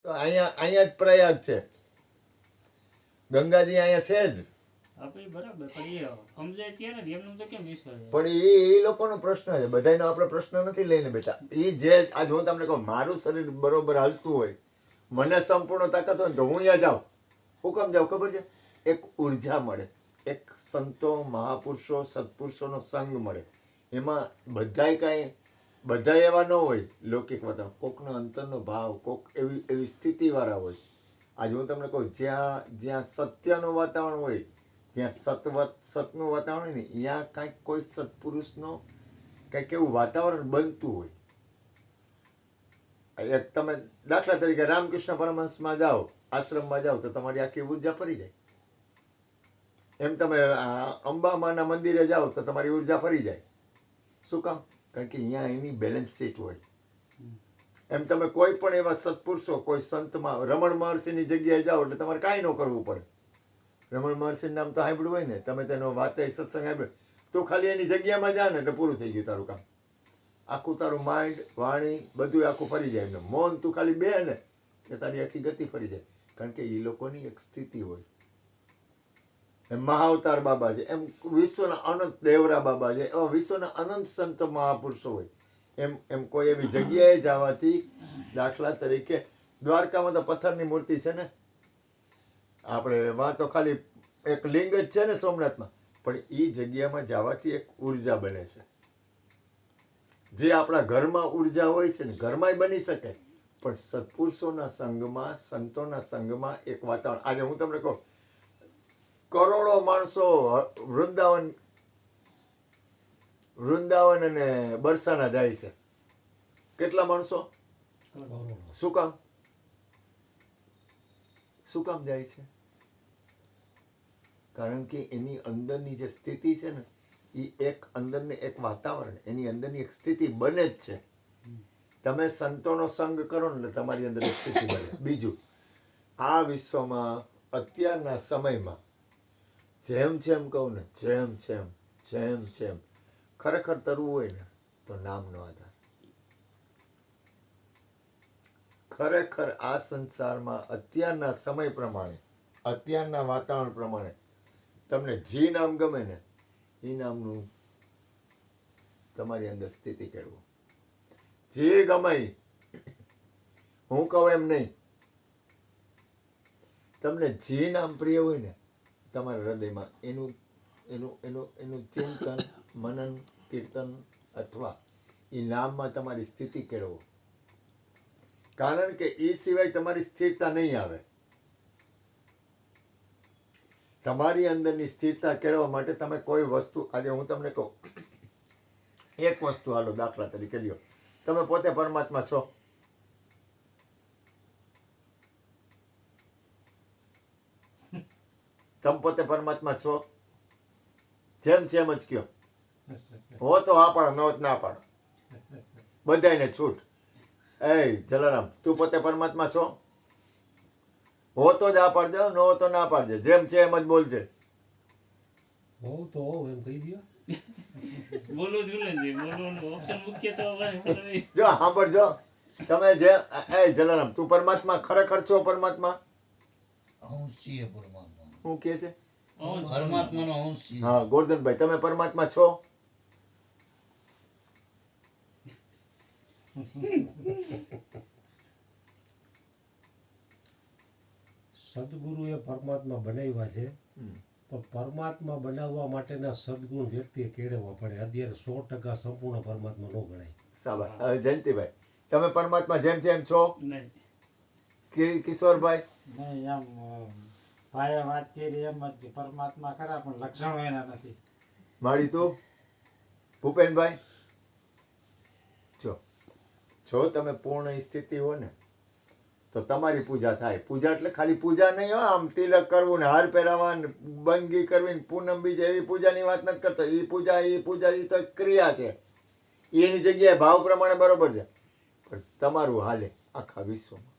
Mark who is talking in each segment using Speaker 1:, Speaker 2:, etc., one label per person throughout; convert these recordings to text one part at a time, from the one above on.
Speaker 1: તો અહીંયા જ પ્રયાગ છે, ગંગાજી અહીંયા છે જ.
Speaker 2: બરાબર સમજાય ત્યારે એમનું તો કેમ વિશ્વાસ?
Speaker 1: પણ એ લોકોનો પ્રશ્ન છે, બધાનો આપણે પ્રશ્ન નથી લઈને બેટા. એ જે આજ હું તમને કહું, મારું શરીર બરોબર હાલતું હોય, મને સંપૂર્ણ તાકાત હોય ને તો હું અહીંયા જાઉં. હું કેમ જાઉં ખબર છે? એક ઉર્જા મળે, એક સંતો મહાપુરુષો સત્પુરુષોનો સંગ મળે. એમાં બધા એવા ન હોય લૌકિક વાતાવરણ, કોકનો અંતરનો ભાવ, કોક એવી સ્થિતિવાળા હોય. આજે હું તમને કહું, જ્યાં સત્યનું વાતાવરણ હોય, જ્યાં સતનું વાતાવરણ હોય ને, ત્યાં કાંઈક કોઈ સત્પુરુષનો કંઈક એવું વાતાવરણ બનતું હોય. એક તમે દાખલા તરીકે રામકૃષ્ણ પરમહંસમાં જાઓ, આશ્રમમાં જાઓ તો તમારી આખી ઉર્જા ફરી જાય. એમ તમે અંબામાના મંદિરે જાઓ તો તમારી ઉર્જા ફરી જાય. શું કામ? કારણ કે અહીંયા એની બેલેન્સ સીટ હોય. એમ તમે કોઈ પણ એવા સત્પુરુષો, કોઈ સંતમાં, રમણ મહર્ષિની જગ્યાએ જાઓ એટલે તમારે કાંઈ ન કરવું પડે. રમણ મહર્ષિનું નામ તો સાંભળ્યું હોય ને, તમે તેનો વાતે સત્સંગ સાંભળ્યો, તું ખાલી એની જગ્યામાં જા ને એટલે પૂરું થઈ ગયું તારું કામ. આખું તારું માઇન્ડ, વાણી બધું આખું ફરી જાય. એમને મૌન તું ખાલી બે ને એટલે તારી આખી ગતિ ફરી જાય. કારણ કે એ લોકોની એક સ્થિતિ હોય. એમ મહાઅવતાર બાબા છે, એમ વિશ્વના અનંત દેવરા બાબા છે, એવા વિશ્વના અનંત સંત મહાપુરુષો હોય. એમ કોઈ એવી જગ્યાએ જવાથી, દાખલા તરીકે દ્વારકામાં તો પથ્થરની મૂર્તિ છે ને, આપણે વાં તો ખાલી એક લિંગ જ છે ને સોમનાથમાં, પણ એ જગ્યામાં જવાથી એક ઉર્જા બને છે. જે આપણા ઘરમાં ઉર્જા હોય છે ને, ઘરમાંય બની શકે, પણ સત્પુરુષોના સંગમાં, સંતોના સંગમાં એક વાતાવરણ. આજે હું તમને કહું, કરોડો માણસો વૃંદાવન અને બરસાના જાય છે. કેટલા માણસો? શું કામ જાય છે? કારણ કે એની અંદરની જે સ્થિતિ છે ને, એ એક અંદરને એક વાતાવરણ, એની અંદરની એક સ્થિતિ બને જ છે. તમે સંતોનો સંગ કરો ને એટલે તમારી અંદર એક સ્થિતિ બને. બીજું, આ વિશ્વમાં અત્યારના સમયમાં જેમ કહું ને, જેમ ખરેખર તરવું હોય ને તો નામનો આધાર. ખરેખર આ સંસારમાં અત્યારના સમય પ્રમાણે, અત્યારના વાતાવરણ પ્રમાણે તમને જે નામ ગમે ને એ નામનું તમારી અંદર સ્થિતિ કેળવો. જે ગમે હું કહું એમ નહીં, તમને જે નામ પ્રિય હોય ને તમારા હૃદયમાં એનું ચિંતન, મનન, કીર્તન અથવા એ નામમાં તમારી સ્થિતિ કેળવો. કારણ કે એ સિવાય તમારી સ્થિરતા નહીં આવે. તમારી અંદરની સ્થિરતા કેળવવા માટે તમે કોઈ વસ્તુ, આજે હું તમને કહું એક વસ્તુ, હાલો દાખલા તરીકે લ્યો, તમે પોતે પરમાત્મા છો. તમે પોતે પરમાત્મા છો? જેમ જ કયો. હો તો આ પાડો, ન ના પાડો, બધાને છૂટ. એ જલારામ, તું પોતે પરમાત્મા છો? હો તો જ આ પાડજો, ન હો તો ના પાડજે. જેમ છે એમ જ બોલજે.
Speaker 3: હોવ તો હોવ એમ કહી દો.
Speaker 2: બોલવું જ ને, બોલવાનું ઓપ્શન મૂકીએ તો
Speaker 1: જો સાંભળજો, તમે જે જલારામ, તું પરમાત્મા ખરેખર છો? પરમાત્મા
Speaker 4: અંશ છીએ પરમાત્મા.
Speaker 1: શું કહે છે?
Speaker 4: પરમાત્માનો અંશ છીએ.
Speaker 1: હા ગોરધનભાઈ, તમે પરમાત્મા છો?
Speaker 3: સદગુરુએ પરમાત્મા બનાવ્યા છે, પણ પરમાત્મા બનાવવા માટેના સદગુણ વ્યક્તિએ કેળવવા પડે. અત્યારે 100% સંપૂર્ણ પરમાત્મા ન ગણાય.
Speaker 1: શાબાશ. હવે જયંતિભાઈ, તમે પરમાત્મા જેમ છે એમ છો? કિશોરભાઈ?
Speaker 5: નહીં, એમ ભાઈએ વાત કરી એમ જ પરમાત્મા ખરા, પણ લક્ષણો એના નથી.
Speaker 1: મારી તું? ભૂપેનભાઈ? જો તમે પૂર્ણ સ્થિતિ હો ને તો તમારી પૂજા થાય. પૂજા એટલે ખાલી પૂજા નહીં હો, આમ તિલક કરવું ને હાર પહેરાવા ને બંગી કરવી ને પૂનમ બીજે એવી પૂજાની વાત નથી કરતો. એ પૂજા એ તો ક્રિયા છે, એની જગ્યાએ ભાવ પ્રમાણે બરોબર છે. પણ તમારું હાલે આખા વિશ્વમાં.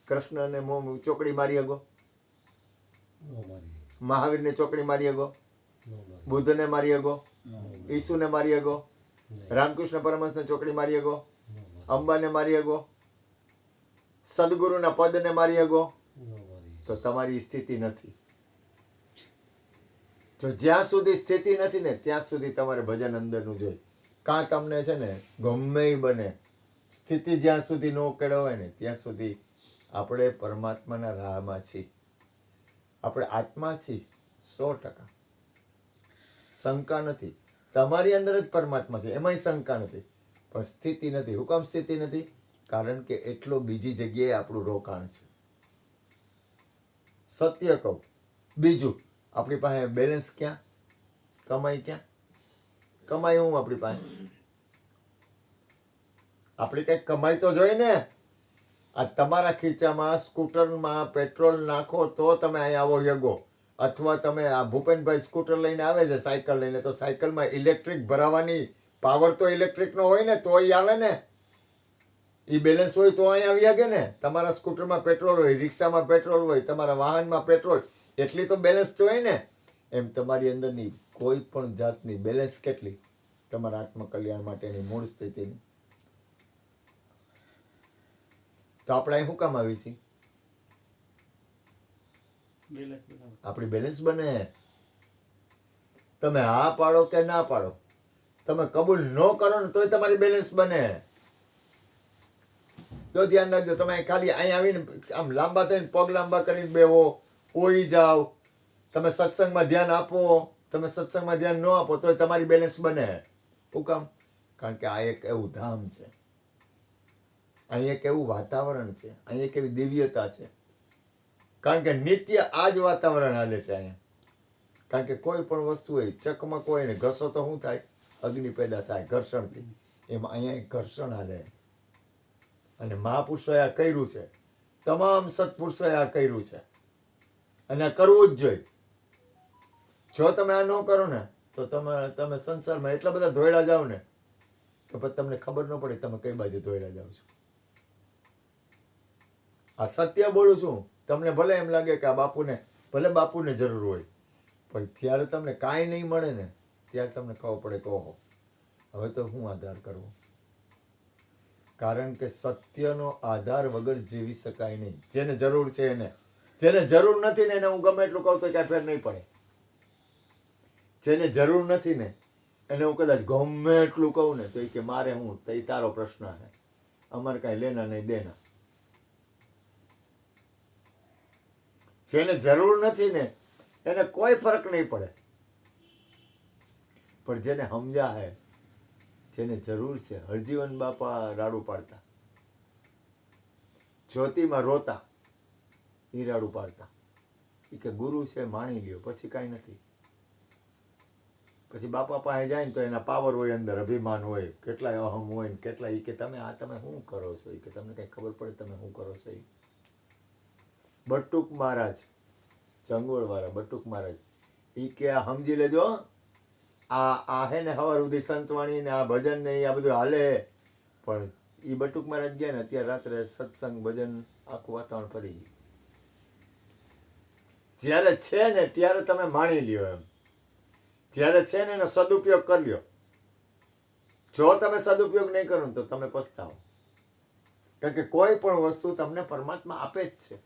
Speaker 1: કૃષ્ણને ચોકડી મારી હગો? મહાવીરને ચોકડી મારી હગો? બુદ્ધને મારી હગો? ઈસુને મારી હગો? રામકૃષ્ણ પરમહંસને ચોકડી મારી હગો? અંબાને મારી હગો? સદગુરુના પદને મારી હગો
Speaker 3: ન મારી.
Speaker 1: તો તમારી સ્થિતિ નથી. જો જ્યાં સુધી સ્થિતિ નથી ને ત્યાં સુધી તમારે ભજન અંદરનું જોઈ. કાં તમને છે ને ગમે ઈ બને, સ્થિતિ જ્યાં સુધી ન કેળવાય ને ત્યાં સુધી આપણે પરમાત્માના રાહમાં છીએ. આપણે આત્મા છીએ 100%. શંકા નથી. તમારી અંદર જ પરમાત્મા છે, એમાંય શંકા નથી. પણ સ્થિતિ નથી. હું કામ સ્થિતિ નથી? કારણ કે એટલો બીજી જગ્યાએ આપણું રોકાણ છે. સત્ય કહું. બીજું, આપણી પાસે બેલેન્સ ક્યાં? કમાઈ ક્યાં? કમાઈ હું આપણી પાસે? આપણી કંઈક કમાઈ તો જોઈએ ને. આ તમારા ખીચામાં સ્કૂટરમાં પેટ્રોલ નાખો તો તમે અહીં આવો યગો. અથવા તમે આ ભૂપેનભાઈ સ્કૂટર લઈને આવે છે, સાયકલ લઈને, તો સાયકલમાં ઇલેક્ટ્રિક ભરાવાની પાવર તો ઇલેક્ટ્રિકનો હોય ને તો આવે ને. એ બેલેન્સ હોય તો અહીં આવી શકે ને. તમારા સ્કૂટરમાં પેટ્રોલ હોય, રિક્ષામાં પેટ્રોલ હોય, તમારા વાહનમાં પેટ્રોલ, એટલી તો બેલેન્સ તો હોય ને. એમ તમારી અંદરની કોઈ પણ જાતની બેલેન્સ કેટલી? તમારા આત્મકલ્યાણ માટેની મૂળ સ્થિતિની. તો આપણે અહીં શું કામ આવી છીએ?
Speaker 2: બેલેન્સ બનાવો.
Speaker 1: આપણી બેલેન્સ બને. તમે હા પાડો કે ના પાડો, તમે કબૂલ ન કરો ને તોય તમારી બેલેન્સ બને. તો ધ્યાન રાખજો. તમે ખાલી અહીં આવીને આમ લાંબા થઈને પગ લાંબા કરીને બેહો, હોઈ જાઓ, તમે સત્સંગમાં ધ્યાન આપો, તમે સત્સંગમાં ધ્યાન ન આપો તોય તમારી બેલેન્સ બને. શું કામ? કારણ કે આ એક એવું ધામ છે, અહીં એક એવું વાતાવરણ છે, અહીં એક એવી દિવ્યતા છે. કારણ કે નિત્ય આ જ વાતાવરણ હાલે છે અહીંયા. કારણ કે કોઈ પણ વસ્તુ હોય, ચકમક હોય ને ઘસો તો શું થાય? અગ્નિ પેદા થાય ઘર્ષણથી. એમાં અહીંયા એક ઘર્ષણ હાલે. અને મહાપુરુષોએ આ કર્યું છે, તમામ સત્પુરુષોએ આ કર્યું છે, અને આ કરવું જ જોઈએ. જો તમે આ ન કરો ને તો તમે સંસારમાં એટલા બધા ધોયડા જાઓ ને તો પછી તમને ખબર ન પડે તમે કઈ બાજુ ધોયડા જાઓ છો. આ સત્ય બોલું છું. તમને ભલે એમ લાગે કે આ બાપુને જરૂર હોય, પણ જ્યારે તમને કાંઈ નહીં મળે ને ત્યારે તમને ખબર પડે કે ઓહો, હવે તો હું આધાર કરવો. કારણ કે સત્યનો આધાર વગર જીવી શકાય નહીં. જેને જરૂર છે એને. જેને જરૂર નથી ને એને હું ગમે એટલું કહું તો કાંઈ ફેર નહીં પડે. જેને જરૂર નથી ને એને હું કદાચ ગમે એટલું કહું ને તો એ કે મારે હું, તો એ તારો પ્રશ્ન છે, અમારે કાંઈ લેના નહીં દેના. જેને જરૂર નથી ને એને કોઈ ફરક નહીં પડે. પણ જેને સમજા હે, જેને જરૂર છે, હરજીવન બાપા રાડું પાડતા, જ્યોતિમાં રોતા, એ રાડું પાડતા. એ કે ગુરુ છે માણી લ્યો, પછી કાંઈ નથી. પછી બાપા પાસે જાય ને તો એના પાવર હોય અંદર, અભિમાન હોય, કેટલાય અહમ હોય ને કેટલા. એ કે તમે શું કરો છો? એ કે તમને કંઈ ખબર પડે તમે શું કરો છો? બટુક મહારાજ, ચંગોળવાળા બટુક મહારાજ, એ કે આ સમજી લેજો, આ હે ને સવાર સુધી સંતવાણી ને આ ભજન ને આ બધું હાલે. પણ એ બટુક મહારાજ ગયા ને અત્યારે રાત્રે સત્સંગ ભજન આખું વાતાવરણ ફરી ગયું. જ્યારે છે ને ત્યારે તમે માણી લ્યો એમ. જ્યારે છે ને એનો સદુપયોગ કરી લ્યો. જો તમે સદુપયોગ નહીં કરો તો તમે પસ્તાવો. કારણ કે કોઈ પણ વસ્તુ તમને પરમાત્મા આપે જ છે.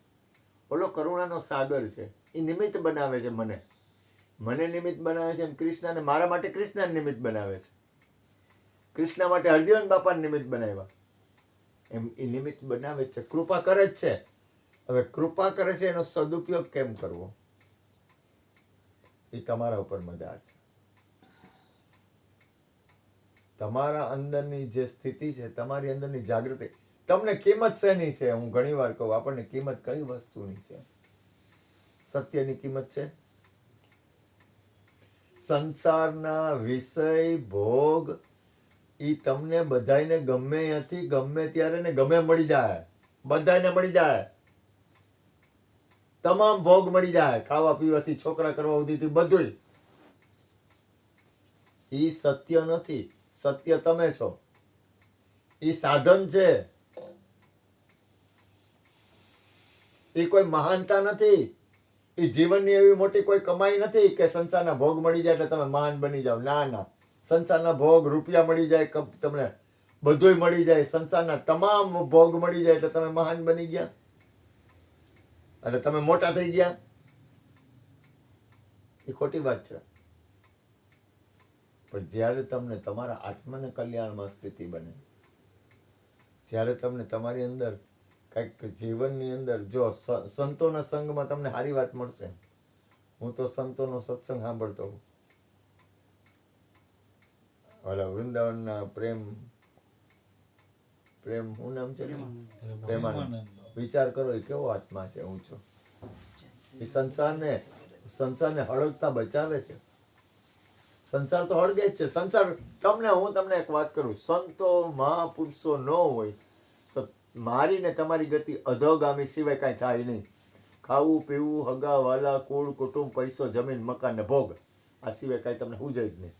Speaker 1: ઓલો કરુણાનો સાગર છે, એ નિમિત્ત બનાવે છે. મને નિમિત્ત બનાવે છે એમ કૃષ્ણને, મારા માટે કૃષ્ણને નિમિત્ત બનાવે છે. કૃષ્ણ માટે હરજીવન બાપાને નિમિત્ત બનાવ્યા. એમ એ નિમિત્ત બનાવે છે, કૃપા કરે જ છે. હવે કૃપા કરે છે એનો સદુપયોગ કેમ કરવો એ તમારા ઉપર મદાર છે. તમારા અંદરની જે સ્થિતિ છે, તમારી અંદરની જાગૃતિ, તમને કિંમત શેની છે? હું ઘણી વાર કહું, આપણને કિંમત કઈ વસ્તુની છે? સત્યની કિંમત છે. સંસારના વિષય ભોગ ઈ તમને બધાને ગમે ત્યાંથી ગમે ત્યારે ને ગમે મળી જાય. બધાને મળી જાય. તમામ ભોગ મળી જાય, ખાવા પીવાથી છોકરા કરવા સુધીથી બધુંય. ઈ સત્ય નથી. સત્ય તમે છો. ઈ સાધન છે. એ કોઈ મહાનતા નથી. એ જીવનની એવી મોટી કોઈ કમાઈ નથી કે સંસારના ભોગ મળી જાય એટલે તમે મહાન બની જાઓ. ના ના, સંસારના ભોગ, રૂપિયા મળી જાય, તમને બધુંય મળી જાય, સંસારના તમામ ભોગ મળી જાય એટલે તમે મહાન બની ગયા, એટલે તમે મોટા થઈ ગયા. એ ખોટી વાત છે. પણ જ્યારે તમને તમારા આત્માને કલ્યાણમાં સ્થિતિ બને, જ્યારે તમને તમારી અંદર કંઈક જીવનની અંદર જો સંતોના સંગમાં તમને સારી વાત મળશે. હું તો સંતોનો સત્સંગ સાંભળતો હોઉં. ઓલા વૃંદાવનના પ્રેમ શું નામ છે? પ્રેમાનંદ. વિચાર કરો એ કેવો આત્મા છે ઊંચો. એ સંસારને હળગતા બચાવે છે. સંસાર તો હળગે જ છે. સંસાર હું તમને એક વાત કરું, સંતો મહાપુરુષો ન હોય તો મારી ને તમારી ગતિ અધોગામી સિવાય કાંઈ થાય નહીં. ખાવું પીવું, હગા વાલા, કુળ કુટુંબ, પૈસો, જમીન, મકાન ને ભોગ, આ સિવાય કાંઈ તમને હુજે જ નહીં.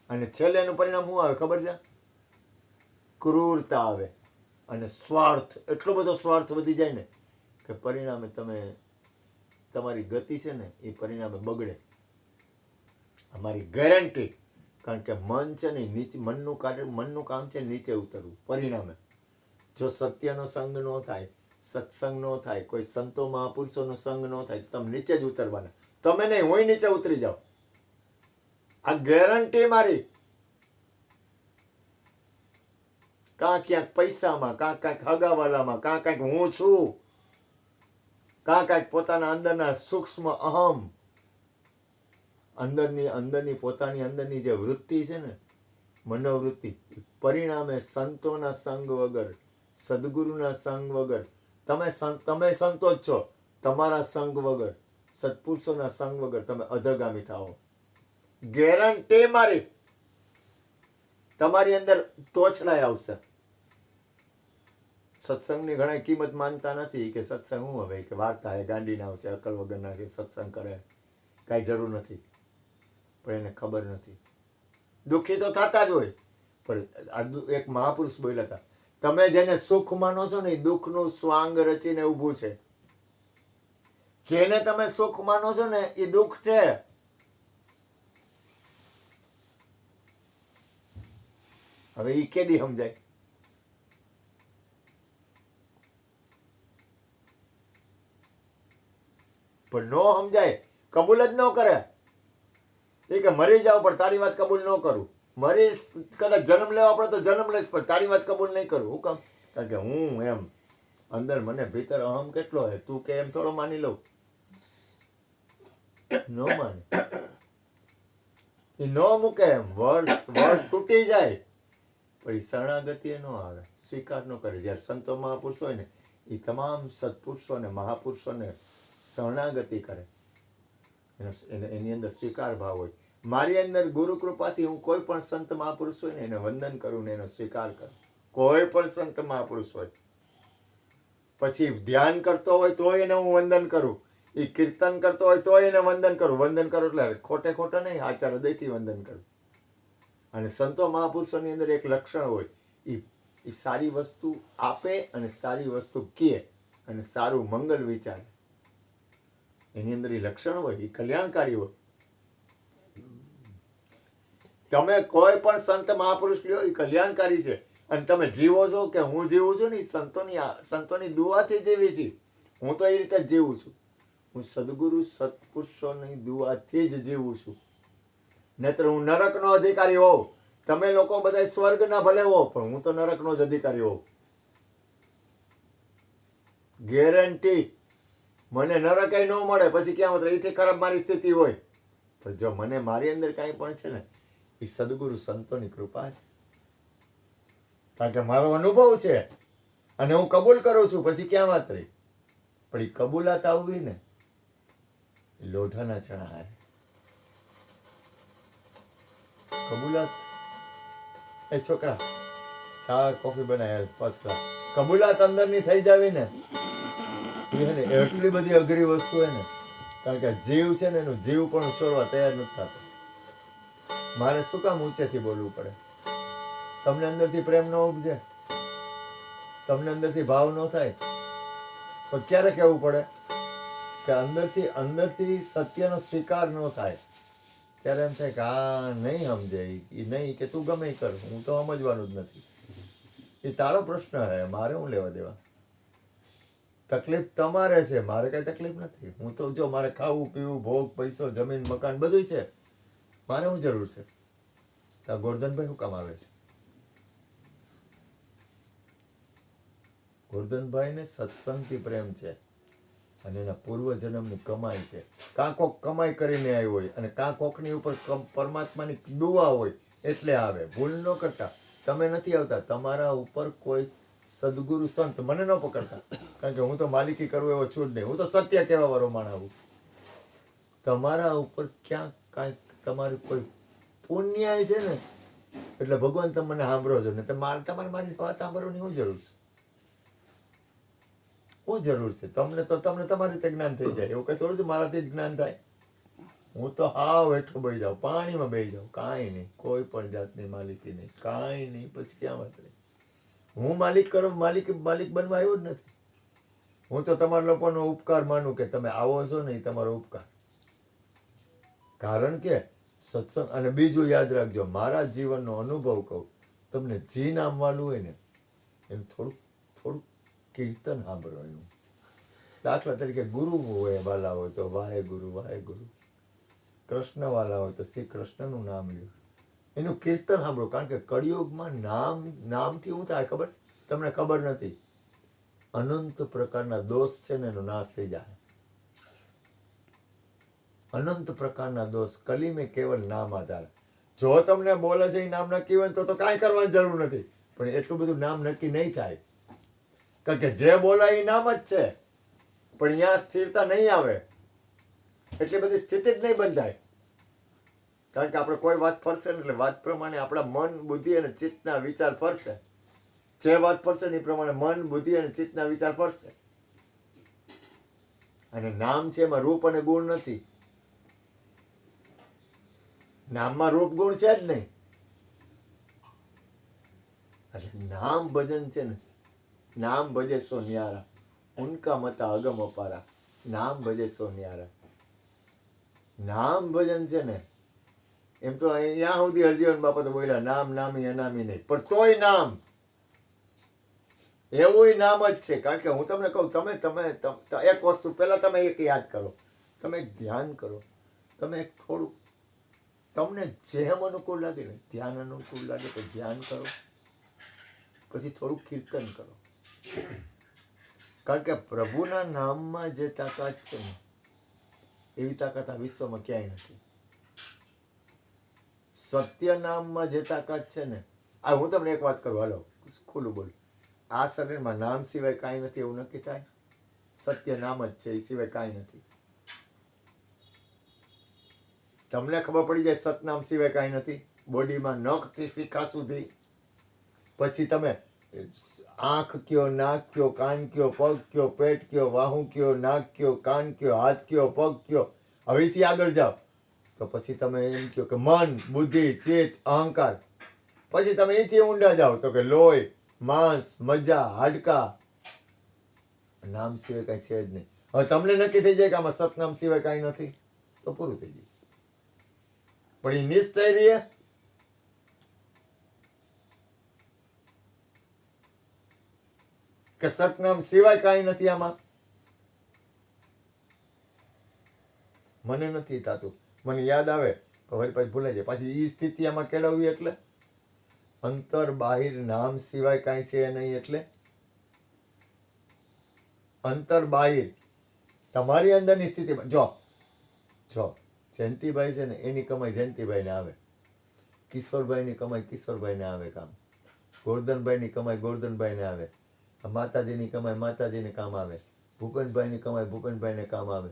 Speaker 1: અને છેલ્લે એનું પરિણામ શું આવે ખબર છે? ક્રૂરતા આવે અને સ્વાર્થ. એટલો બધો સ્વાર્થ વધી જાય ને કે પરિણામે તમારી ગતિ છે ને એ પરિણામે બગડે. અમારી ગેરંટી. કારણ કે મન છે ને નીચે, મનનું કામ છે નીચે ઉતરવું. પરિણામે જો સત્યનો સંગ ન થાય, સત્સંગ ન થાય, કોઈ સંતો મહાપુરુષોનો સંગ ન થાય, તમે નીચે જ ઉતરવાના. તમે નહીં, હું નીચે ઉતરી જાઓ. આ ગેરંટી મારી. ક્યાંક પૈસામાં, કાંઈક હગાવાલામાં, કાંઈક હું છું, કાંઈક પોતાના અંદરના સૂક્ષ્મ અહમ, અંદરની પોતાની અંદરની જે વૃત્તિ છે ને, મનોવૃત્તિ, પરિણામે સંતોના સંગ વગર, સદગુરુના સંગ વગર, તમે સંતો જ છો, તમારા સંગ વગર, સત્પુરુષોના સંગ વગર તમે અધગામી થાઓ. ગેરંટી મારી. તમારી અંદર તોછડાઈ આવશે. સત્સંગની ઘણા કિંમત માનતા નથી કે સત્સંગ શું હવે કે વાર્તા એ ગાંડીના આવશે, અકલ વગરના છે, સત્સંગ કરે, કાંઈ જરૂર નથી. પણ એને ખબર નથી. દુઃખી તો થતા જ હોય. પણ એક મહાપુરુષ બોલ્યા હતા, તમે જેને સુખ માનો છો ને એ દુઃખનું સ્વાંગ રચીને ઊભું છે. જેને તમે સુખ માનો છો ને એ દુઃખ છે. હવે એ કેદી સમજાય? પણ નો સમજાય, કબૂલ જ ન કરે. એ કે મરી જાવ પણ તારી વાત કબૂલ ન કરું. મરી કદાચ જન્મ લેવા પડે તો જન્મ લઈશ પણ તારી વાત કબૂલ નહીં કરું. હું કામ? કારણ કે હું એમ અંદર મને ભીતર અહમ કેટલો હે, તું કે એમ થોડો માની લઉં? ન માને. એ ન મૂકે એમ. વર્ડ તૂટી જાય પણ એ શરણાગતિ ન આવે, સ્વીકાર ન કરે. જ્યારે સંતો મહાપુરુષ હોય ને એ તમામ સત્પુરુષો અને મહાપુરુષોને શરણાગતિ કરે. એની અંદર સ્વીકાર ભાવ હોય. મારી અંદર ગુરુ કૃપાથી હું કોઈ પણ સંત મહાપુરુષ હોય ને એને વંદન કરું ને એનો સ્વીકાર કરું. કોઈ પણ સંત મહાપુરુષ હોય. પછી ધ્યાન કરતો હોય તો એને હું વંદન કરું. એ કીર્તન કરતો હોય તો એને વંદન કરું. વંદન કરું એટલે ખોટે નહીં, આચાર હૃદયથી વંદન કરું. અને સંતો મહાપુરુષોની અંદર એક લક્ષણ હોય, એ સારી વસ્તુ આપે અને સારી વસ્તુ કહે અને સારું મંગલ વિચારે. એની અંદર એ લક્ષણ હોય, એ કલ્યાણકારી હોય. તમે કોઈ પણ સંત મહાપુરુષ લ્યો એ કલ્યાણકારી છે. અને તમે જીવો છો કે હું જીવું છું ને સંતોની દુઆથી જીવી છે. હું તો એ રીતે જ જીવું છું. હું સદગુરુ સત્પુરુષોની દુઆથી જ જીવું છું. નહીતર હું નરકનો અધિકારી હોઉં. તમે લોકો બધા સ્વર્ગના ભલે હો પણ હું તો નરકનો જ અધિકારી હોઉં. ગેરંટી. મને નરક ન મળે પછી ક્યાં ઉતરે, એથી ખરાબ મારી સ્થિતિ હોય. પણ જો મને મારી અંદર કાંઈ પણ છે ને એ સદગુરુ સંતોની કૃપા છે. કારણ કે મારો અનુભવ છે અને હું કબૂલ કરું છું. પછી ક્યાં વાત રહી? પણ એ કબૂલાત આવવી ને એ લોઢાના ચણા હારે. કબૂલાત. એ છોકરા ચા કોફી બનાય ફર્સ્ટ ક્લાસ. કબૂલાત અંદરની થઈ જાવી ને એટલી બધી અઘરી વસ્તુ હોય ને. કારણ કે જીવ છે ને એનું જીવ પણ છોડવા તૈયાર નથી થતો. મારે શું કામ ઊંચેથી બોલવું પડે? તમને અંદરથી પ્રેમ ન ઉપજે, તમને અંદરથી ભાવ ન થાય તો ક્યારે કહેવું પડે કે અંદરથી સત્યનો સ્વીકાર ન થાય ત્યારે એમ થાય કે આ નહીં સમજે, એ નહીં કે તું ગમે કર, હું તો સમજવાનું જ નથી. એ તારો પ્રશ્ન છે, મારે હું લેવા દેવા? તકલીફ તમારે છે, મારે કઈ તકલીફ નથી. હું તો જો મારે ખાવું પીવું ભોગ પૈસો જમીન મકાન બધું છે, મારે શું જરૂર છે? તો ગોરધનભાઈ શું કામ આવે છે? ગોરધનભાઈને સત્સંગથી પ્રેમ છે અને એના પૂર્વજન્મની કમાઈ છે. કાં કોક કમાઈ કરીને આવ્યો હોય અને કાં કોકની ઉપર પરમાત્માની દુઆ હોય એટલે આવે. ભૂલ ન કરતા. તમે નથી આવતા, તમારા ઉપર કોઈ સદગુરુ સંત મને ન પકડતા, કારણ કે હું તો માલિકી કરું એવો છું જ નહીં. હું તો સત્ય કહેવા વાળો માણસ આવું. તમારા ઉપર ક્યાંક કાંઈક તમારું કોઈ પુણ્ય છે ને એટલે ભગવાન તમે મને સાંભળો છો ને તમારે મારી વાત સાંભળવાની શું જરૂર છે? શું જરૂર છે? તમને તમારી રીતે જ્ઞાન થઈ જાય. એવું કઈ થોડું છે મારાથી જ જ્ઞાન થાય? હું તો હાવ હેઠું બેસી જાઉં, પાણીમાં બેસી જાઉં, કાંઈ નહીં, કોઈ પણ જાતની માલિકી નહીં, કાંઈ નહીં. પછી ક્યાં વાત રહી? હું માલિક બનવા આવ્યો જ નથી. હું તો તમારા લોકોનો ઉપકાર માનું કે તમે આવો છો ને એ તમારો ઉપકાર. કારણ કે સત્સંગ. અને બીજું યાદ રાખજો, મારા જીવનનો અનુભવ કહું તમને, જી નામ વાળું હોય ને એનું થોડુંક કીર્તન સાંભળવાનું. દાખલા તરીકે ગુરુ હોય વાલા હોય તો વાહે ગુરુ વાહે ગુરુ, કૃષ્ણ વાલા હોય તો શ્રી કૃષ્ણનું નામ લ્યો, એનું કીર્તન સાંભળો. કારણ કે કળિયુગમાં નામથી શું થાય ખબર? તમને ખબર નથી. અનંત પ્રકારના દોષ છે ને એનો નાશ થઈ જાય. અનંત પ્રકારના દોષ. કલી મેં કેવલ નામ આધાર. જો તમને બોલે છે એ નામ નક્કી હોય તો કાંઈ કરવાની જરૂર નથી. પણ એટલું બધું નામ નક્કી નહીં થાય, કારણ કે જે બોલાય એ નામ જ છે. પણ અહીંયા સ્થિરતા નહીં આવે, એટલી બધી સ્થિતિ જ નહીં બંધાય. કારણ કે આપણે કોઈ વાત ફરશે ને એટલે વાત પ્રમાણે આપણા મન બુદ્ધિ અને ચિત્તના વિચાર ફરશે. જે વાત ફરશે ને એ પ્રમાણે મન બુદ્ધિ અને ચિત્તના વિચાર ફરશે. અને નામ છે એમાં રૂપ અને ગુણ નથી. નામમાં રૂપ ગુણ છે જ નહીં. એટલે નામ ભજન છે ને, નામ ભજે સો ન્યારા, ઉનકા મતા અગમ અપારા. નામ ભજે સો ન્યારા. નામ ભજન છે ને, એમ તો અહીંયા સુધી હરજીવન બાપા તો બોલ્યા નામ નામી અનામી નહીં, પણ તોય નામ એવું નામ જ છે. કારણ કે હું તમને કહું, તમે એક વસ્તુ પહેલા તમે એક યાદ કરો, તમે એક ધ્યાન કરો, તમે એક થોડુંક તમને જેમ અનુકૂળ લાગે ને, ધ્યાન અનુકૂળ લાગે તો ધ્યાન કરો, પછી થોડુંક કીર્તન કરો. કારણ કે પ્રભુના નામમાં જે તાકાત છે ને એવી તાકાત આ વિશ્વમાં ક્યાંય નથી. સત્ય નામમાં જે તાકાત છે ને, આ હું તમને એક વાત કરું, હાલો ખુલ્લું બોલ. આ શરીરમાં નામ સિવાય કાંઈ નથી એવું નક્કી થાય? સત્ય નામ જ છે, એ સિવાય કાંઈ નથી. તમને ખબર પડી જાય સતનામ સિવાય કાંઈ નથી. બોડીમાં નખથી શિખા સુધી, પછી તમે આંખ કયો, નાક કયો, કાન કયો, પગ કયો, પેટ કયો, વાહું કયો, નાક કયો, કાન કયો, હાથ કયો, પગ કયો, હવેથી આગળ જાઓ તો પછી તમે એમ કહો કે મન બુદ્ધિ ચિત્ત અહંકાર. પછી તમે અહીંથી ઊંડા જાઓ તો કે લોહી માંસ મજા હાડકા. નામ સિવાય કાંઈ છે જ નહીં. હવે તમને નક્કી થઈ જાય કે આમાં સતનામ સિવાય કાંઈ નથી તો પૂરું થઈ ગયું. પણ એ નિશ્ચય રહે કે સતનામ સિવાય કાંઈ નથી આમાં. મને નથી થતું. મને યાદ આવે વળી પાછી ભૂલાઈ જાય. પાછી એ સ્થિતિ આમાં કેળવવી એટલે અંતર બાહિર નામ સિવાય કાંઈ છે નહીં. એટલે અંતર બાહિર તમારી અંદરની સ્થિતિમાં જો જયંતિભાઈ છે ને એની કમાઈ જયંતિભાઈને આવે, કિશોરભાઈની કમાઈ કિશોરભાઈને આવે કામ, ગોરધનભાઈની કમાઈ ગોરધનભાઈને આવે, માતાજીની કમાઈ માતાજીને કામ આવે, ભૂપેનભાઈની કમાઈ ભૂપેનભાઈને કામ આવે.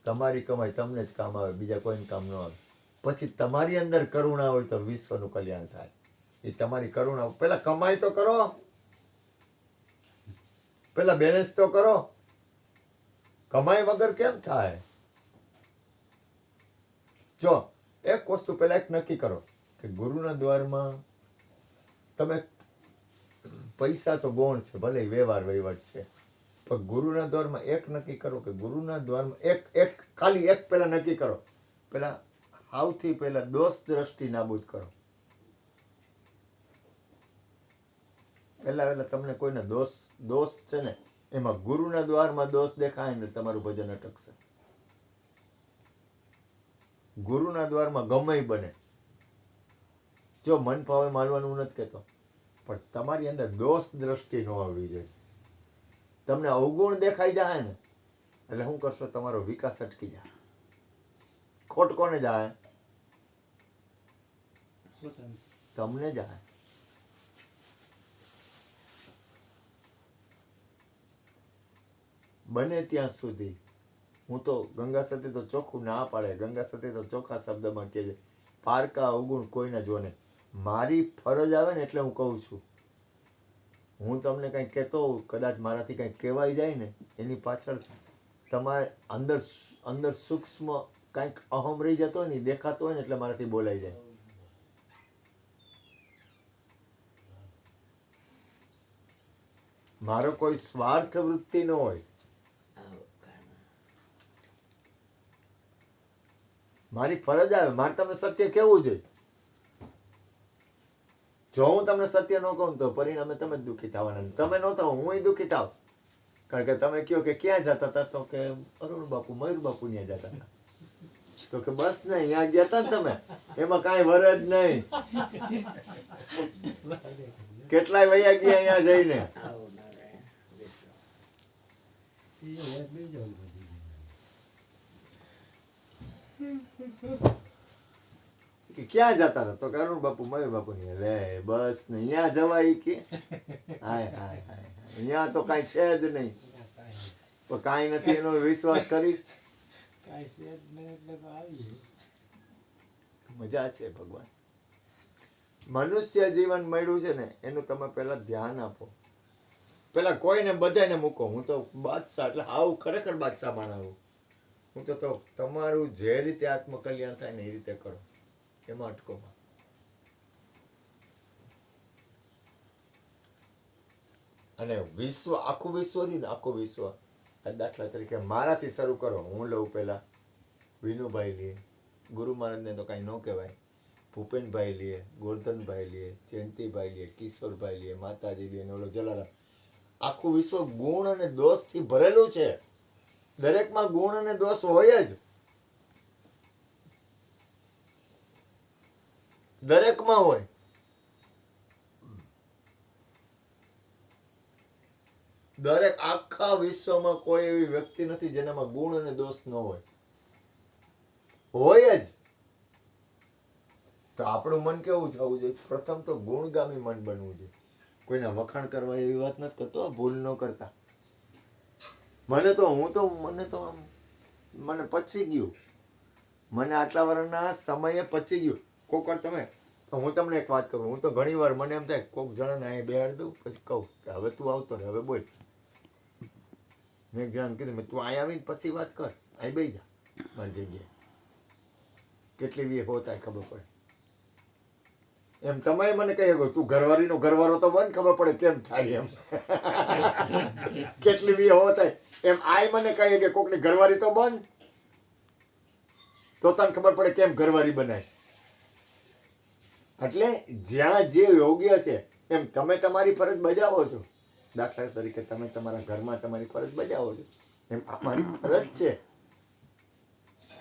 Speaker 1: તમારી કમાઈ તમને જ કામ આવે, બીજા કોઈને કામ ન આવે. પછી તમારી અંદર કરુણા હોય તો વિશ્વનું કલ્યાણ થાય. એ તમારી કરુણા પેલા કમાઈ તો કરો, પેલા બેલેન્સ તો કરો. કમાઈ વગર કેમ થાય? જો એક વસ્તુ પેલા એક નક્કી કરો કે ગુરુના દ્વારમાં તમે પૈસા તો ગૌણ છે, ભલે વ્યવહાર વહીવટ છે, પણ ગુરુના દ્વારમાં એક નક્કી કરો કે ગુરુના દ્વારમાં એક ખાલી એક પેલા નક્કી કરો. પેલા સૌથી પહેલા દોષ દ્રષ્ટિ નાબૂદ કરો. પહેલા તમને કોઈને દોષ છે ને એમાં ગુરુના દ્વારમાં દોષ દેખાય ને તમારું ભજન અટકશે. ગુરુના દ્વારમાં ગમે બને, જો મન ભાવે માનવાનું નથી કહેતો, પણ તમારી અંદર દોષ દ્રષ્ટિ ન આવવી જોઈએ. તમને અવગુણ દેખાઈ જાય ને એટલે શું કરશો? તમારો વિકાસ અટકી જાય. ખોટ કોને જાય?
Speaker 2: પોતાનું.
Speaker 1: તમને જાય. બને ત્યાં સુધી હું તો ગંગા સતી તો ચોખ્ખું ના પાડે, ગંગા સતી તો ચોખ્ખા શબ્દમાં કહે છે પારકા અવગુણ કોઈને જો નહીં. મારી ફરજ આવે ને એટલે હું કહું છું. હું તમને કંઈક કહેતો હોઉં, કદાચ મારાથી કંઈક કહેવાય જાય ને એની પાછળ તમારે અંદર સૂક્ષ્મ કંઈક અહમ રહી જતો હોય ને, દેખાતો હોય ને એટલે મારાથી બોલાઈ જાય. મારો કોઈ સ્વાર્થ વૃત્તિ ન હોય. મારી ફરજ આવે, મારે તમને સત્ય કહેવું જોઈએ. જો હું તમને સત્ય ન કહું તો પરિણામે તમે જ દુઃખી થવાના. તમે ન થાવ, હું દુઃખી થાવ. કારણ કે તમે કહો કે ક્યાં જતા હતા, તો કે અરુણ બાપુ, મયુર બાપુ ત્યાં જતા હતા. તો કે બસ ને અહીંયા ગયા હતા ને તમે, એમાં કાંઈ વરજ નહીં. કેટલાય વૈયા ગયા અહીંયા જઈને. કે ક્યાં જતા હતા, તો કે અરુણ બાપુ, મયુર બાપુ ની. લે બસ ને અહીંયા જવાય કે હાય હાય હાય, અહીંયા તો કાંઈ છે જ નહીં. તો કાંઈ નથી એનો વિશ્વાસ કરી
Speaker 5: કાંઈ છે જ નહીં એટલે તો આવીએ.
Speaker 1: મજા છે ભગવાન. મનુષ્ય જીવન મળ્યું છે ને એનું તમે પહેલા ધ્યાન આપો. પેલા કોઈને બધાને મૂકો. હું તો બાદશાહ એટલે આવું ખરેખર બાદશાહ માણાવું. હું તો તમારું જે રીતે આત્મકલ્યાણ થાય ને એ રીતે કરો, એમાં અટકોમાં. અને વિશ્વ, આખું વિશ્વ રહ્યું ને, આખું વિશ્વ. દાખલા તરીકે મારાથી શરૂ કરો. હું લઉં પહેલા વિનુભાઈ લે, ગુરુ મહારાજને તો કાંઈ ન કહેવાય, ભૂપેનભાઈ લે, ગોરધનભાઈ લે, જયંતિભાઈ લે, કિશોરભાઈ લે, માતાજી લે, ઓલો જલારામ. આખું વિશ્વ ગુણ અને દોષથી ભરેલું છે. દરેકમાં ગુણ અને દોષ હોય જ. દરેકમાં હોય. દરેક આખા વિશ્વમાં કોઈ એવી વ્યક્તિ નથી જેનામાં ગુણ અને દોષ ન હોય. હોય જ. તો આપણું મન કેવું થવું જોઈએ? પ્રથમ તો ગુણગામી મન બનવું જોઈએ. કોઈના વખાણ કરવા એવી વાત નથી કરતો, ભૂલ ન કરતા. મને પચી ગયું. મને આટલા વર્ષના સમયે પચી ગયું. કોક વાર તમે, હું તમને એક વાત કરું, હું તો ઘણી વાર મને એમ થાય કોક જણાને અહીં બેહાડી દઉં, પછી કહું કે હવે તું આવતો રહે, હવે બોલ. મેં એક જણાને કીધું, તું અહીં આવીને પછી વાત કર, અહીં બેસી જા મારી જગ્યાએ. કેટલી વી હોતા ખબર પડે. એમ તમે મને કહી શકો તું ઘરવાળીનો ઘરવાળો તો બન, ખબર પડે કેમ થાય એમ. કેટલી વી હોતા એમ આય મને કહે કે કોકની ઘરવાળી તો બન, તો તને ખબર પડે કેમ ઘરવાળી બનાય. એટલે જ્યાં જે યોગ્ય છે એમ તમે તમારી ફરજ બજાવો છો. દાખલા તરીકે તમે તમારા ઘરમાં તમારી ફરજ બજાવો છો, એમ આ મારી ફરજ છે.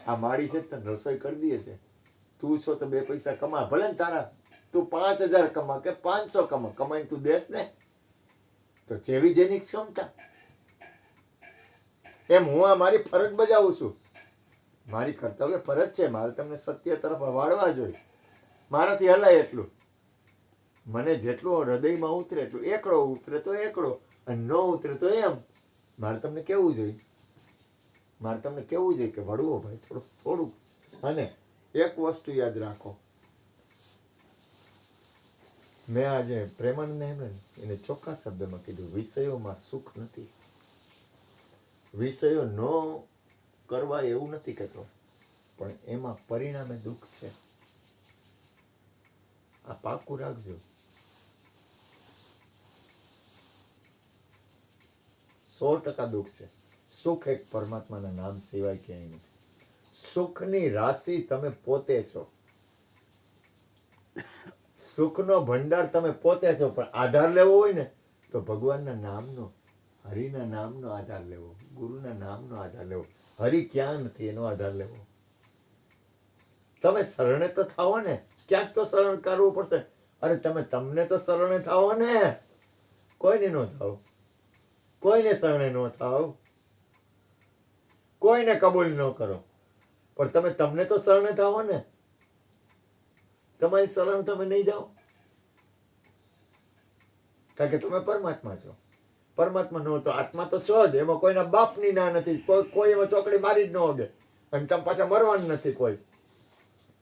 Speaker 1: આ માડી છે તને રસોઈ કરી દે છે. તું છો તો 2 પૈસા કમા, ભલે ને તારા તું 5000 કમા કે 500 કમા, કમાઈને તું દેશ ને. તો જેવી જેની ક્ષમતા એમ હું આ મારી ફરજ બજાવું છું. મારી કર્તવ્ય ફરજ છે. મારે તમને સત્ય તરફ વાળવા જોઈએ. મારાથી હલાય એટલું. મને જેટલું હૃદયમાં ઉતરે એટલું. એકડો ઉતરે તો એકડો, અને ન ઉતરે તો એમ. મારે તમને કેવું જોઈએ? મારે તમને કેવું જોઈએ કે વળવો ભાઈ થોડુંક. અને એક વસ્તુ યાદ રાખો, મેં આજે પ્રેમાનંદ એને ચોખ્ખા શબ્દમાં કીધું, વિષયોમાં સુખ નથી. વિષયો ન કરવા એવું નથી કહેતો, પણ એમાં પરિણામે દુઃખ છે. આ પાકું રાખજો. 100% દુઃખ છે. સુખ એક પરમાત્માના નામ સિવાય ક્યાંય નથી. સુખની રાશિ તમે પોતે છો. સુખનો ભંડાર તમે પોતે છો, પણ આધાર લેવો હોય ને તો ભગવાનના નામનો, હરિના નામનો આધાર લેવો, ગુરુના નામનો આધાર લેવો. હરિ ક્યાં નથી એનો આધાર લેવો. તમે શરણે તો થાઓ ને, ક્યાંક તો શરણ કરવું પડશે. અરે તમે તમને તો શરણે થાઓ ને, કોઈને ન થાવ, કોઈને શરણે ન થાવ, કોઈને કબૂલ ન કરો, પણ તમે તમને તો શરણે થાઓ ને. તમારી શરણ તમે નહીં જાઓ, કારણ કે તમે પરમાત્મા છો. પરમાત્મા ન તો આત્મા તો છો જ, એમાં કોઈના બાપની ના નથી, કોઈ એમાં ચોકડી મારી જ ન હોગે, અને તમે પાછા મરવાનું નથી કોઈ,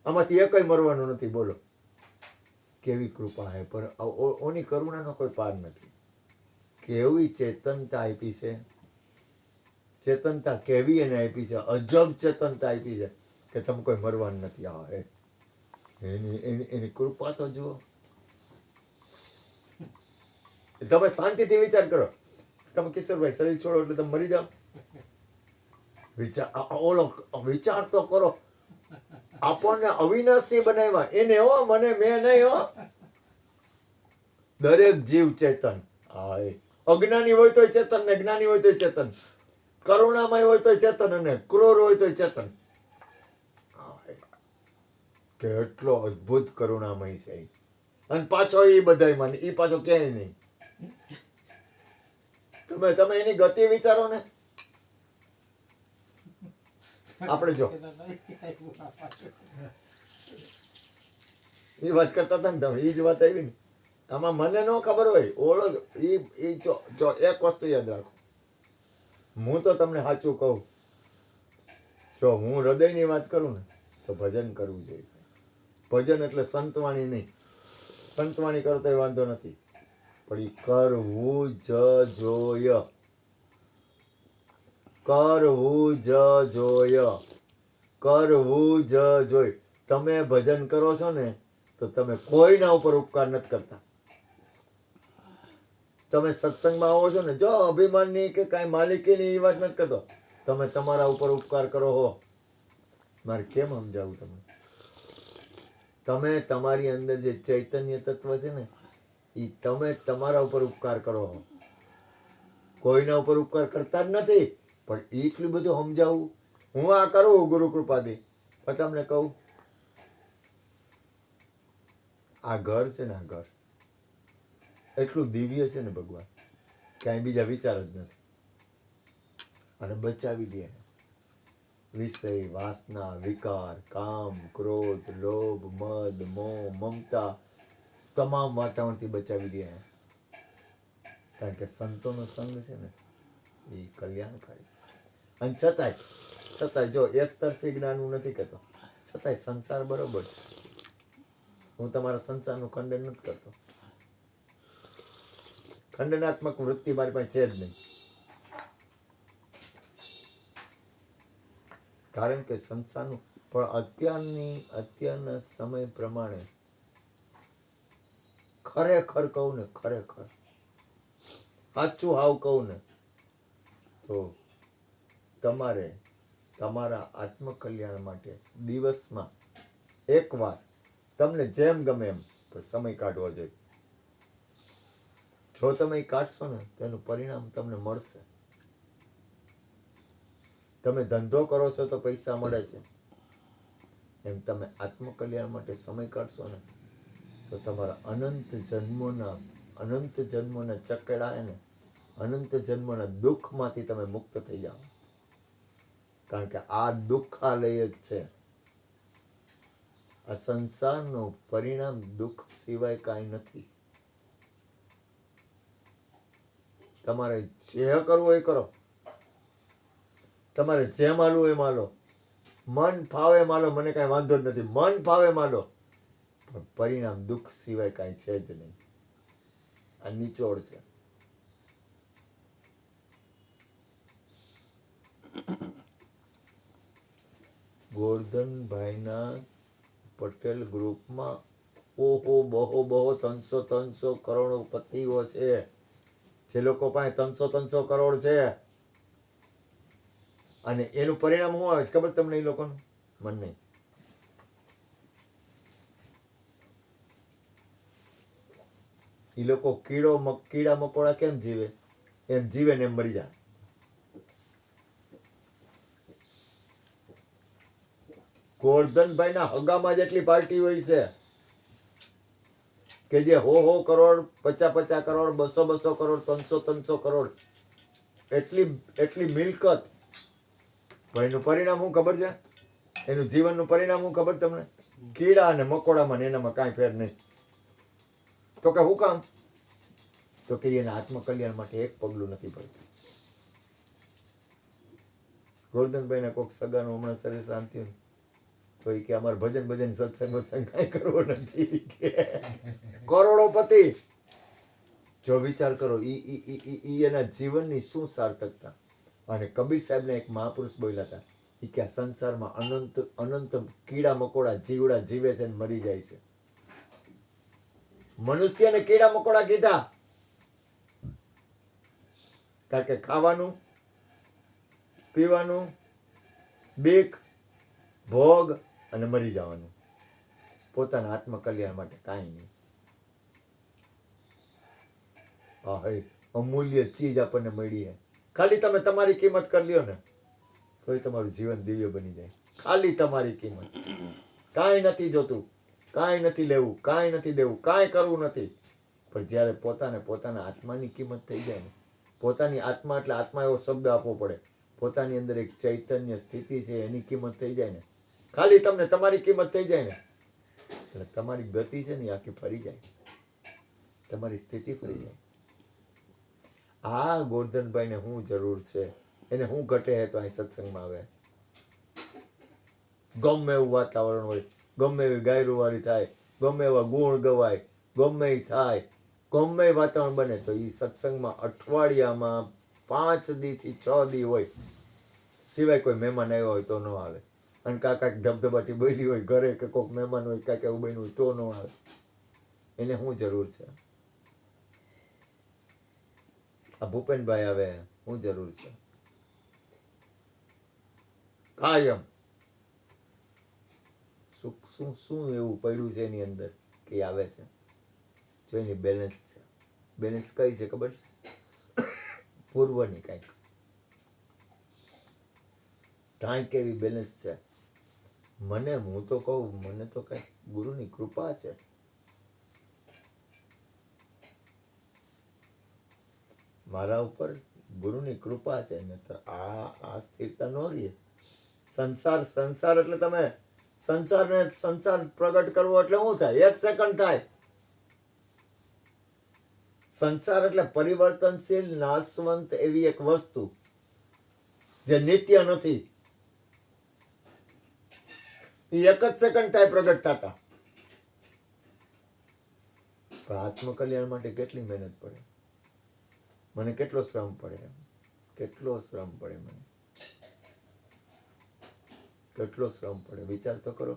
Speaker 1: આમાંથી એકય મરવાનું નથી. બોલો કેવી કૃપા હે, પર ઓની કરુણાનો કોઈ પાર નથી. કેવી ચેતનતા આપી છે, ચેતનતા કેવી એને આપી છે, અજબ ચેતનતા આપી છે કે તમે કોઈ મરવાનું નથી. આ હે એની કૃપા તો જુઓ. તમે શાંતિથી વિચાર કરો. તમે કિશોરભાઈ શરીર છોડો એટલે તમે મરી જાઓ. વિચાર તો કરો. આપણને અવિનાશી બનાવ્યા એને, હો મને મેં નહીં હો. દરેક જીવ ચેતન. હા, અજ્ઞાની હોય તોય ચેતન ને જ્ઞાની હોય તોય ચેતન, કરુણામય હોય તોય ચેતન અને ક્રૂર હોય તોય ચેતન. કેટલો અદ્ભુત કરુણામય છે. અને પાછો એ બધાયમાં, એ પાછો ક્યાંય નહીં. તમે એની ગતિ વિચારો ને. આપણે જો એ વાત કરતા હતા ને તમે, એ જ વાત આવી ને. આમાં મને ન ખબર હોય ઓળખ જો એક વસ્તુ યાદ રાખો. હું તો તમને સાચું કહું, જો હું હૃદયની વાત કરું ને તો ભજન કરવું જોઈએ. ભજન એટલે સંતવાણી નહીં. સંતવાણી કરો તો એ વાંધો નથી, પણ એ કરવું જ જોઈએ. કરવું જ જોઈએ. કરવું જ જોઈએ. તમે ભજન કરો છો ને તો તમે કોઈના ઉપર ઉપકાર નથી કરતા. તમે સત્સંગમાં આવો છો ને, જો અભિમાનની કે કાંઈ માલિકીની એ વાત નથી કરતો, તમે તમારા ઉપર ઉપકાર કરો હો. મારે કેમ સમજાવું તમને? તમે તમારી અંદર જે ચૈતન્ય તત્વ છે ને, એ તમે તમારા ઉપર ઉપકાર કરો હો. કોઈના ઉપર ઉપકાર કરતા જ નથી. પણ એટલું બધું સમજાવું, હું આ કરું ગુરુ કૃપાથી. પણ તમને કહું, આ ઘર છે ને, આ ઘર એટલું દિવ્ય છે ને ભગવાન, કાંઈ બીજા વિચાર જ નથી. અને બચાવી દે વિષય, વાસના, વિકાર, કામ, ક્રોધ, લોભ, મદ, મોહ, મમતા, તમામ વાતાવરણથી બચાવી દે. કારણ કે સંતોનો સંગ છે ને એ કલ્યાણકારી છે. અને છતાંય જો એક તરફી જ્ઞાન હું નથી કહેતો, છતાંય સંસાર બરોબર છે. હું તમારા સંસારનું ખંડન નથી કરતો. ખંડનાત્મક વૃત્તિ મારી પાસે છે જ નહીં. કારણ કે સંસારનું પણ અત્યારના સમય પ્રમાણે ખરેખર કહું ને, ખરેખર સાચું હાવ કહું ને તો તમારે તમારા આત્મકલ્યાણ માટે દિવસમાં એકવાર તમને જેમ ગમે એમ સમય કાઢવો જોઈએ. જો તમે એ કાઢશો ને તેનું પરિણામ તમને મળશે. તમે ધંધો કરો છો તો પૈસા મળે છે, એમ તમે આત્મકલ્યાણ માટે સમય કાઢશો ને તો તમારા અનંત જન્મોના ચકેડા ને, અનંત જન્મોના દુઃખમાંથી તમે મુક્ત થઈ જાઓ. કારણ કે આ દુઃખાલય જ છે. આ સંસારનું પરિણામ દુઃખ સિવાય કાંઈ નથી. તમારે જે કરવું એ કરો, તમારે જેમ હાલવું એમ હાલો, મન ફાવે માલો, મને કાંઈ વાંધો જ નથી. મન ફાવે માલો, પણ પરિણામ દુઃખ સિવાય કાંઈ છે જ નહીં. આ નિચોડ છે. ગોરધનભાઈના પટેલ ગ્રુપમાં ઓહો બહો 300 કરોડપતિઓ છે. જે લોકો પાસે 300 કરોડ છે, અને એનું પરિણામ શું આવે છે ખબર તમને? એ લોકોનું મન નહીં. એ લોકો કીડા મકોડા કેમ જીવે? એમ જીવે ને એમ મરી જાય. ગોરધનભાઈના હગામાં જેટલી પાર્ટી હોય છે કે જે 100 કરોડ, 50 કરોડ, 200 કરોડ, 300 કરોડ એટલી મિલકત. પણ એનું પરિણામ શું ખબર છે? એનું જીવનનું પરિણામ શું ખબર તમને? કીડા અને મકોડામાં ને એનામાં કાંઈ ફેર નહીં. તો કે શું કામ? તો કે એના આત્મકલ્યાણ માટે એક પગલું નથી પડતું. ગોરધનભાઈને કોઈક સગાનું હમણાં શરીર શાંત થયું ને તો એ કે અમારે ભજન સત્સંગ કાંઈ કરવો નથી કે કરોડોપતિ. જો વિચાર કરો ઈ એના જીવનની શું સાર્થકતા. અને કબીર સાહેબને એક મહાપુરુષ બોલ્યા હતા એ કે આ સંસારમાં અનંત કીડા મકોડા જીવડા જીવે છે ને મરી જાય છે. મનુષ્યને કીડા મકોડા કીધા કારણ કે ખાવાનું, પીવાનું, બીક, ભોગ અને મરી જવાનું. પોતાના આત્મકલ્યાણ માટે કાંઈ નહીં. આ હે અમૂલ્ય ચીજ આપણને મળી છે. ખાલી તમે તમારી કિંમત કરી લ્યો ને તોય તમારું જીવન દિવ્ય બની જાય. ખાલી તમારી કિંમત. કાંઈ નથી જોતું, કાંઈ નથી લેવું, કાંઈ નથી દેવું, કાંઈ કરવું નથી. પણ જ્યારે પોતાના આત્માની કિંમત થઈ જાય ને, પોતાની આત્મા એટલે આત્મા એવો શબ્દ આપવો પડે, પોતાની અંદર એક ચૈતન્ય સ્થિતિ છે એની કિંમત થઈ જાય ને, ખાલી તમને તમારી કિંમત થઈ જાય ને એટલે તમારી ગતિ છે ને એ આખી ફરી જાય, તમારી સ્થિતિ ફરી જાય. આ ગોરધનભાઈને શું જરૂર છે? એને શું ઘટે છે તો અહીં સત્સંગમાં આવે? ગમે એવું વાતાવરણ હોય, ગમે એવી ગાયરુવાળી થાય, ગમે એવા ગુણ ગવાય, ગમે એ થાય, ગમે એ વાતાવરણ બને તો એ સત્સંગમાં અઠવાડિયામાં 5 દીથી 6 દી હોય સિવાય કોઈ મહેમાન આવ્યો હોય તો ન આવે. અને કાંઈક ધબધબાટી બોલી હોય ઘરે કે કોઈક મહેમાન હોય કાંઈક એવું બન્યું હોય તો ન આવે. એને શું જરૂર છે? આ ભૂપેનભાઈ આવે શું જરૂર છે? કાયમ શું એવું પડ્યું છે એની અંદર કે એ આવે છે? જો એની બેલેન્સ છે. બેલેન્સ કઈ છે ખબર છે? પૂર્વની કાંઈક એવી બેલેન્સ છે. હું તો કહું મને તો કંઈક ગુરુની કૃપા છે. મારા ઉપર ગુરુની કૃપા છે ને તો આ સ્થિરતા ન રહે. સંસાર એટલે તમે સંસાર પ્રગટ કરવો એટલે શું થાય? 1 સેકન્ડ થાય. સંસાર એટલે પરિવર્તનશીલ નાશવંત એવી એક વસ્તુ જે નિત્ય નથી. એ 1 જ સેકન્ડ થાય પ્રગટ થતા. પણ આત્મકલ્યાણ માટે કેટલી મહેનત પડે, મને કેટલો શ્રમ પડે, કેટલો શ્રમ પડે, મને કેટલો શ્રમ પડે. વિચાર તો કરો.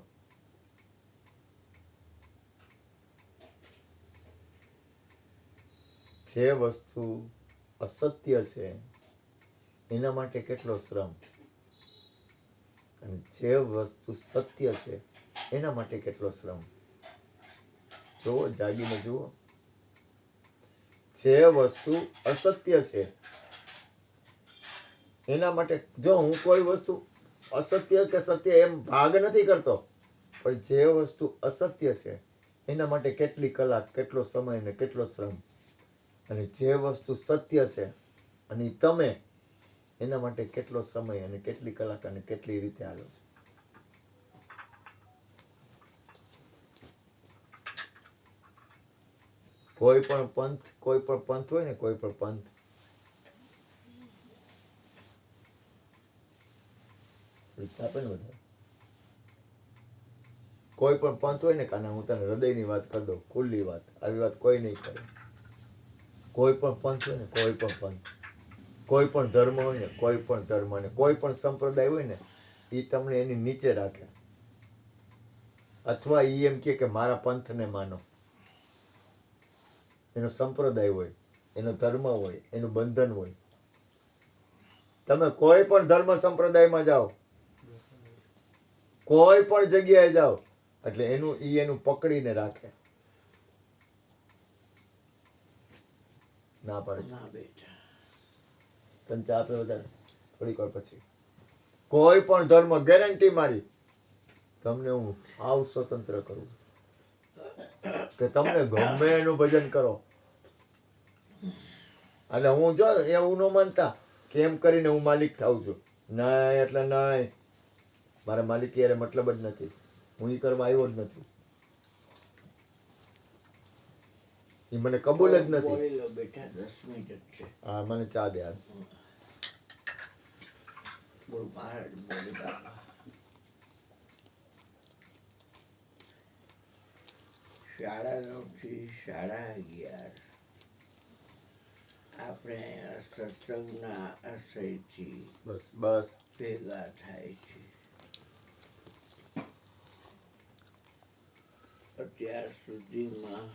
Speaker 1: જે વસ્તુ અસત્ય છે એના માટે કેટલો શ્રમ, અને જે વસ્તુ સત્ય છે એના માટે કેટલો શ્રમ. જુઓ, જાગીને જુઓ. જે વસ્તુ અસત્ય છે એના માટે, જો હું કોઈ વસ્તુ અસત્ય કે સત્ય એમ ભાગ નથી કરતો, પણ જે વસ્તુ અસત્ય છે એના માટે કેટલી કલાક, કેટલો સમય ને કેટલો શ્રમ. અને જે વસ્તુ સત્ય છે અને તમે એના માટે કેટલો સમય અને કેટલી કલાક અને કેટલી રીતે હાલો છો. કોઈ પણ પંથ હોય ને, કોઈ પણ પંથ, કોઈ પણ પંથ હોય ને કાના, હું તને હૃદયની વાત કરી દઉં, ખુલ્લી વાત, આવી વાત કોઈ નહીં કરે. કોઈ પણ પંથ હોય ને, કોઈ પણ પંથ, કોઈ પણ ધર્મ હોય ને, કોઈ પણ ધર્મ ને કોઈ પણ સંપ્રદાય હોય ને, એ તમને એની નીચે રાખે. અથવા એ એમ કે મારા પંથને માનો. એનો સંપ્રદાય હોય, એનો ધર્મ હોય, એનું બંધન હોય. તમે કોઈ પણ ધર્મ સંપ્રદાયમાં જાઓ, કોઈ પણ જગ્યાએ જાઓ, એટલે એનું પકડીને રાખે. ના પાડે છે
Speaker 6: ના બેટા
Speaker 1: તને ચા આપે વધારે થોડીક વાર પછી કોઈ પણ ધર્મ ગેરંટી મારી તમને હું આવ સ્વતંત્ર કરું કે તમને ગમે એનું ભજન કરો અને હું જો એવું ન માનતા કે એમ કરીને હું માલિક થાઉં છું નહીં એટલે નહીં મારે માલિકી યારે મતલબ જ નથી હું એ કરવા આવ્યો જ નથી એ મને કબૂલ જ નથી
Speaker 6: બોલી લો બેટા 10 મિનિટ જ છે
Speaker 1: હા મને ચા દે હાલ.
Speaker 6: બોલ મહારાજ બોલે બાપા સાડા 9 થી 11:30 આપણે આ સત્સંગના આશયથી
Speaker 1: બસ બસ
Speaker 6: ભેગા થાય છે અત્યાર સુધીમાં